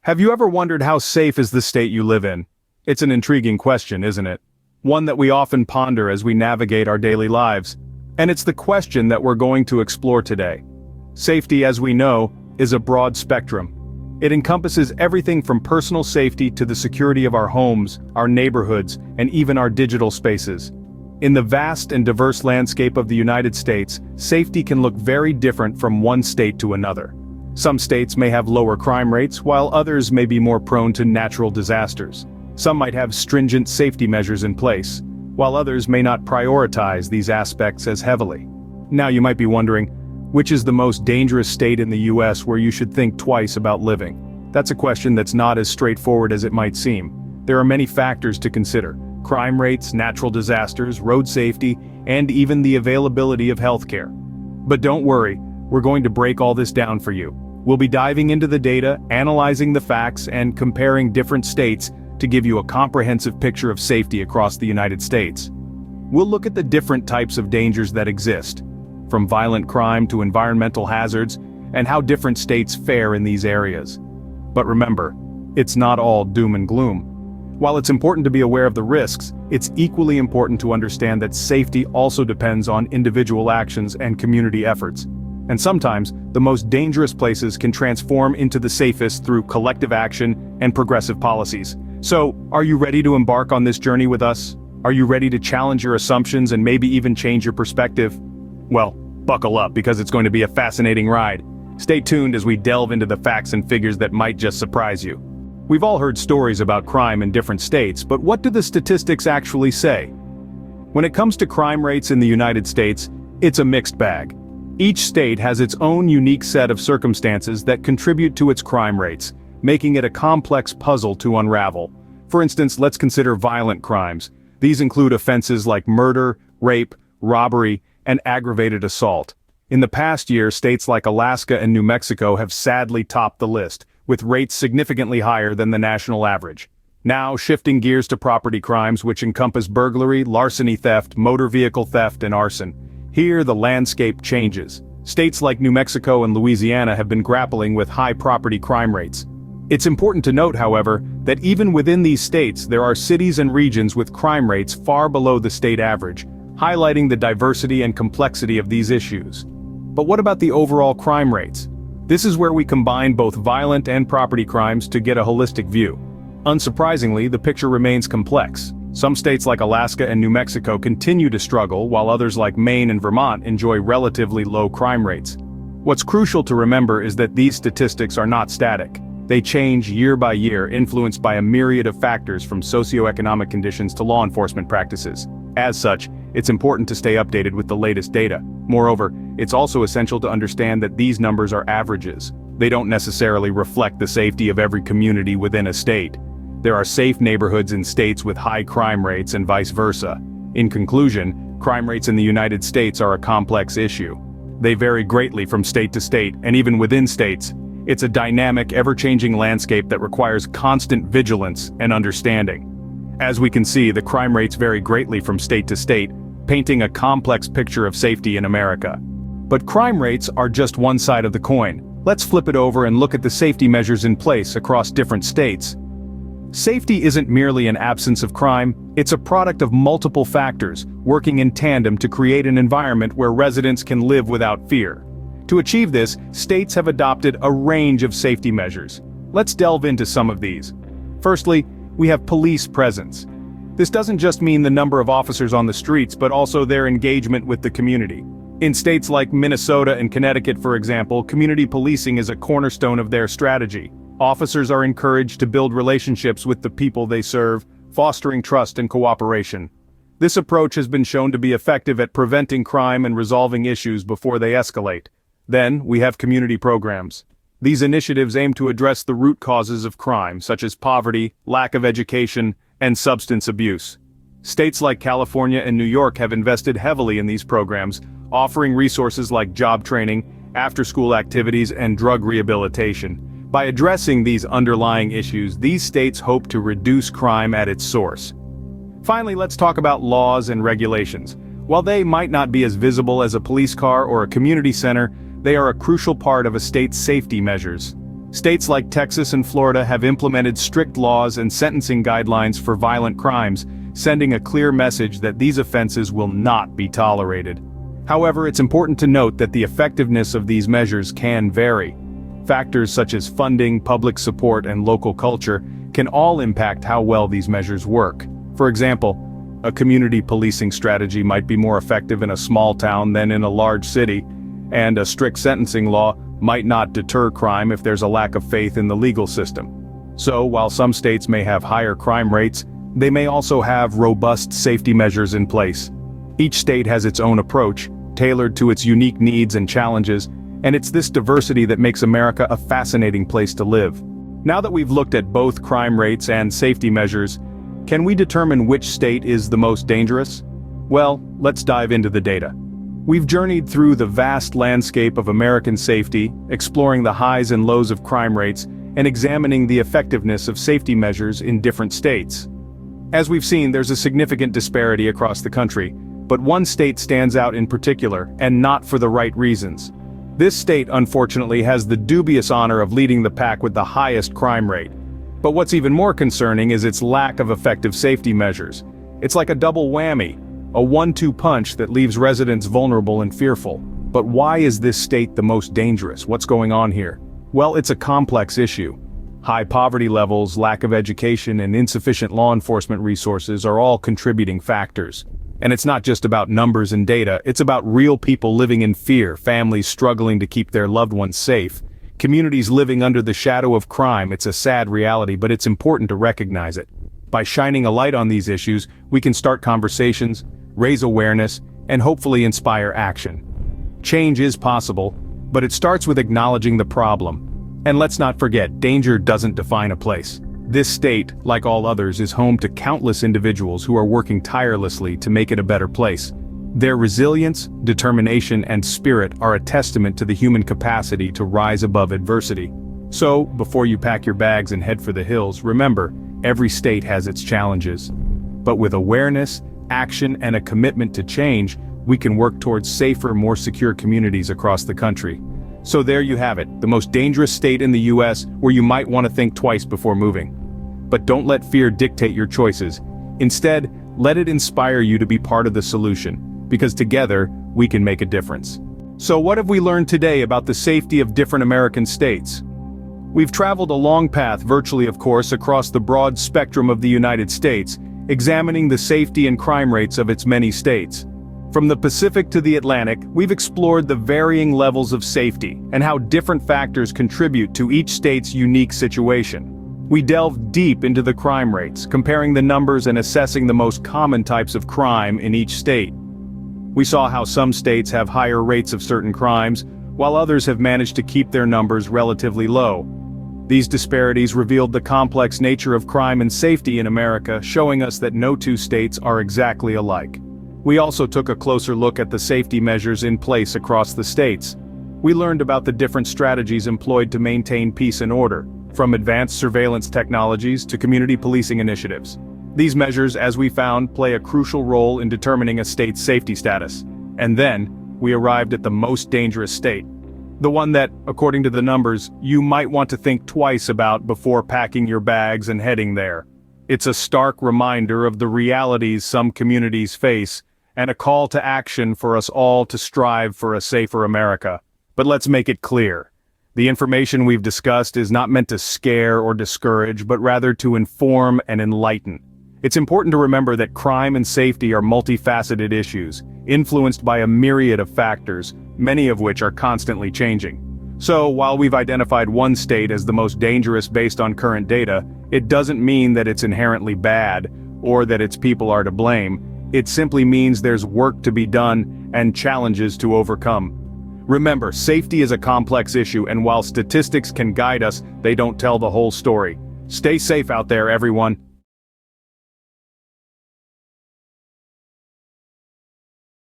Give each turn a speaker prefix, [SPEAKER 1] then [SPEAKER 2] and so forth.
[SPEAKER 1] Have you ever wondered how safe is the state you live in? It's an intriguing question, isn't it? One that we often ponder as we navigate our daily lives. And it's the question that we're going to explore today. Safety, as we know, is a broad spectrum. It encompasses everything from personal safety to the security of our homes, our neighborhoods, and even our digital spaces. In the vast and diverse landscape of the United States, safety can look very different from one state to another. Some states may have lower crime rates, while others may be more prone to natural disasters. Some might have stringent safety measures in place, while others may not prioritize these aspects as heavily. Now you might be wondering, which is the most dangerous state in the US where you should think twice about living? That's a question that's not as straightforward as it might seem. There are many factors to consider: crime rates, natural disasters, road safety, and even the availability of healthcare. But don't worry, we're going to break all this down for you. We'll be diving into the data, analyzing the facts, and comparing different states to give you a comprehensive picture of safety across the United States. We'll look at the different types of dangers that exist, from violent crime to environmental hazards, and how different states fare in these areas. But remember, it's not all doom and gloom. While it's important to be aware of the risks, it's equally important to understand that safety also depends on individual actions and community efforts. And sometimes, the most dangerous places can transform into the safest through collective action and progressive policies. So, are you ready to embark on this journey with us? Are you ready to challenge your assumptions and maybe even change your perspective? Well, buckle up because it's going to be a fascinating ride. Stay tuned as we delve into the facts and figures that might just surprise you. We've all heard stories about crime in different states, but what do the statistics actually say? When it comes to crime rates in the United States, it's a mixed bag. Each state has its own unique set of circumstances that contribute to its crime rates, making it a complex puzzle to unravel. For instance, let's consider violent crimes. These include offenses like murder, rape, robbery, and aggravated assault. In the past year, states like Alaska and New Mexico have sadly topped the list, with rates significantly higher than the national average. Now, shifting gears to property crimes, which encompass burglary, larceny theft, motor vehicle theft, and arson. Here, the landscape changes. States like New Mexico and Louisiana have been grappling with high property crime rates. It's important to note, however, that even within these states there are cities and regions with crime rates far below the state average, highlighting the diversity and complexity of these issues. But what about the overall crime rates? This is where we combine both violent and property crimes to get a holistic view. Unsurprisingly, the picture remains complex. Some states like Alaska and New Mexico continue to struggle, while others like Maine and Vermont enjoy relatively low crime rates. What's crucial to remember is that these statistics are not static. They change year by year, influenced by a myriad of factors from socioeconomic conditions to law enforcement practices. As such, it's important to stay updated with the latest data. Moreover, it's also essential to understand that these numbers are averages. They don't necessarily reflect the safety of every community within a state. There are safe neighborhoods in states with high crime rates and vice versa. In conclusion, crime rates in the United States are a complex issue. They vary greatly from state to state, and even within states. It's a dynamic, ever-changing landscape that requires constant vigilance and understanding. As we can see, the crime rates vary greatly from state to state, painting a complex picture of safety in America. But crime rates are just one side of the coin. Let's flip it over and look at the safety measures in place across different states. Safety isn't merely an absence of crime, it's a product of multiple factors, working in tandem to create an environment where residents can live without fear. To achieve this, states have adopted a range of safety measures. Let's delve into some of these. Firstly, we have police presence. This doesn't just mean the number of officers on the streets, but also their engagement with the community. In states like Minnesota and Connecticut, for example, community policing is a cornerstone of their strategy. Officers are encouraged to build relationships with the people they serve, fostering trust and cooperation. This approach has been shown to be effective at preventing crime and resolving issues before they escalate. Then, we have community programs. These initiatives aim to address the root causes of crime, such as poverty, lack of education, and substance abuse. States like California and New York have invested heavily in these programs, offering resources like job training, after-school activities, and drug rehabilitation. By addressing these underlying issues, these states hope to reduce crime at its source. Finally, let's talk about laws and regulations. While they might not be as visible as a police car or a community center, they are a crucial part of a state's safety measures. States like Texas and Florida have implemented strict laws and sentencing guidelines for violent crimes, sending a clear message that these offenses will not be tolerated. However, it's important to note that the effectiveness of these measures can vary. Factors such as funding, public support, and local culture can all impact how well these measures work. For example, a community policing strategy might be more effective in a small town than in a large city, and a strict sentencing law might not deter crime if there's a lack of faith in the legal system. So, while some states may have higher crime rates, they may also have robust safety measures in place. Each state has its own approach, tailored to its unique needs and challenges, and it's this diversity that makes America a fascinating place to live. Now that we've looked at both crime rates and safety measures, can we determine which state is the most dangerous? Well, let's dive into the data. We've journeyed through the vast landscape of American safety, exploring the highs and lows of crime rates, and examining the effectiveness of safety measures in different states. As we've seen, there's a significant disparity across the country, but one state stands out in particular, and not for the right reasons. This state, unfortunately, has the dubious honor of leading the pack with the highest crime rate. But what's even more concerning is its lack of effective safety measures. It's like a double whammy, a one-two punch that leaves residents vulnerable and fearful. But why is this state the most dangerous? What's going on here? Well, it's a complex issue. High poverty levels, lack of education, and insufficient law enforcement resources are all contributing factors. And it's not just about numbers and data, it's about real people living in fear, families struggling to keep their loved ones safe, communities living under the shadow of crime. It's a sad reality, but it's important to recognize it. By shining a light on these issues, we can start conversations, raise awareness, and hopefully inspire action. Change is possible, but it starts with acknowledging the problem. And let's not forget, danger doesn't define a place. This state, like all others, is home to countless individuals who are working tirelessly to make it a better place. Their resilience, determination, and spirit are a testament to the human capacity to rise above adversity. So, before you pack your bags and head for the hills, remember, every state has its challenges. But with awareness, action, and a commitment to change, we can work towards safer, more secure communities across the country. So there you have it, the most dangerous state in the US where you might want to think twice before moving. But don't let fear dictate your choices. Instead, let it inspire you to be part of the solution, because together, we can make a difference. So what have we learned today about the safety of different American states? We've traveled a long path, virtually of course, across the broad spectrum of the United States, examining the safety and crime rates of its many states. From the Pacific to the Atlantic, we've explored the varying levels of safety and how different factors contribute to each state's unique situation. We delved deep into the crime rates, comparing the numbers and assessing the most common types of crime in each state. We saw how some states have higher rates of certain crimes, while others have managed to keep their numbers relatively low. These disparities revealed the complex nature of crime and safety in America, showing us that no two states are exactly alike. We also took a closer look at the safety measures in place across the states. We learned about the different strategies employed to maintain peace and order, from advanced surveillance technologies to community policing initiatives. These measures, as we found, play a crucial role in determining a state's safety status. And then, we arrived at the most dangerous state. The one that, according to the numbers, you might want to think twice about before packing your bags and heading there. It's a stark reminder of the realities some communities face, and a call to action for us all to strive for a safer America. But let's make it clear. The information we've discussed is not meant to scare or discourage, but rather to inform and enlighten. It's important to remember that crime and safety are multifaceted issues, influenced by a myriad of factors, many of which are constantly changing. So, while we've identified one state as the most dangerous based on current data, it doesn't mean that it's inherently bad, or that its people are to blame. It simply means there's work to be done and challenges to overcome. Remember, safety is a complex issue, and while statistics can guide us, they don't tell the whole story. Stay safe out there, everyone.